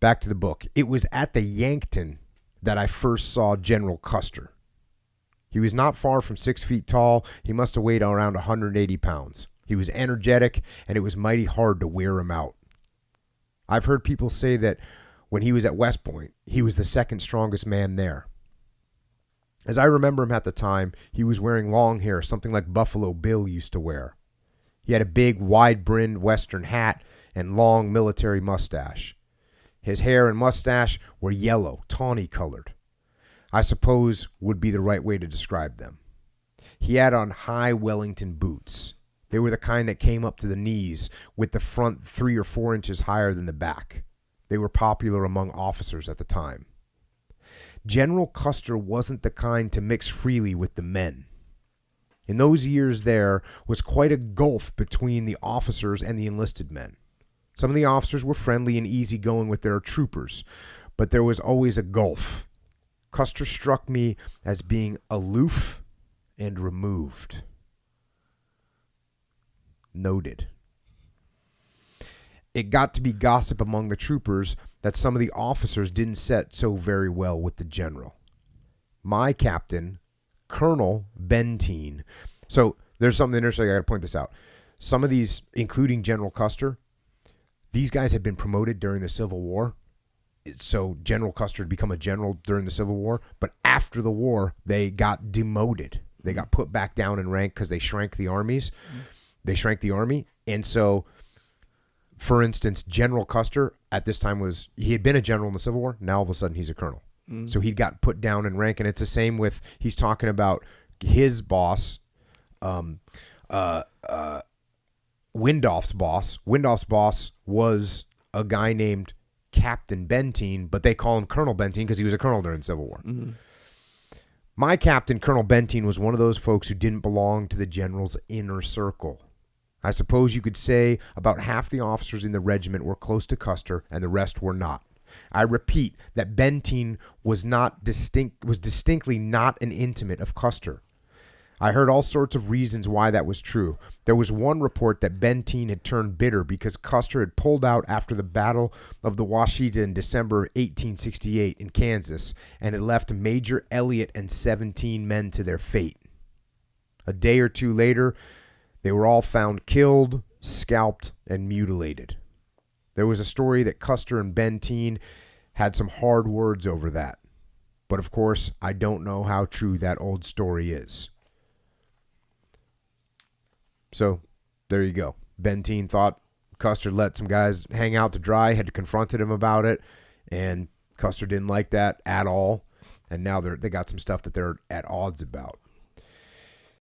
back to the book. It was at the Yankton that I first saw General Custer. He was not far from 6 feet tall. He must have weighed around 180 pounds. He was energetic, and it was mighty hard to wear him out. I've heard people say that when he was at West Point, he was the second strongest man there. As I remember him at the time, he was wearing long hair, something like Buffalo Bill used to wear. He had a big, wide-brimmed Western hat and long military mustache. His hair and mustache were yellow, tawny-colored. I suppose would be the right way to describe them. He had on high Wellington boots. They were the kind that came up to the knees, with the front 3 or 4 inches higher than the back. They were popular among officers at the time. General Custer wasn't the kind to mix freely with the men. In those years there was quite a gulf between the officers and the enlisted men. Some of the officers were friendly and easygoing with their troopers, but there was always a gulf. Custer struck me as being aloof and removed. Noted. It got to be gossip among the troopers that some of the officers didn't set so very well with the general. My captain, Colonel Benteen. So there's something interesting. I got to point this out. Some of these, including General Custer, these guys had been promoted during the Civil War. So General Custer had become a general during the Civil War. But after the war, they got demoted. They got put back down in rank because they shrank the armies. They shrank the army. And so, for instance, General Custer at this time he had been a general in the Civil War. Now all of a sudden he's a colonel. So he got put down in rank. And it's the same with, he's talking about his boss, Windolph's boss. Windolph's boss was a guy named Captain Benteen, but they call him Colonel Benteen because he was a colonel during the Civil War. Mm-hmm. My captain, Colonel Benteen, was one of those folks who didn't belong to the general's inner circle. I suppose you could say about half the officers in the regiment were close to Custer and the rest were not. I repeat that Benteen was distinctly not an intimate of Custer. I heard all sorts of reasons why that was true. There was one report that Benteen had turned bitter because Custer had pulled out after the Battle of the Washita in December 1868 in Kansas and had left Major Elliott and 17 men to their fate. A day or two later, they were all found killed, scalped, and mutilated. There was a story that Custer and Benteen had some hard words over that. But of course, I don't know how true that old story is. So, there you go. Benteen thought Custer let some guys hang out to dry, had confronted him about it, and Custer didn't like that at all. And now they got some stuff that they're at odds about.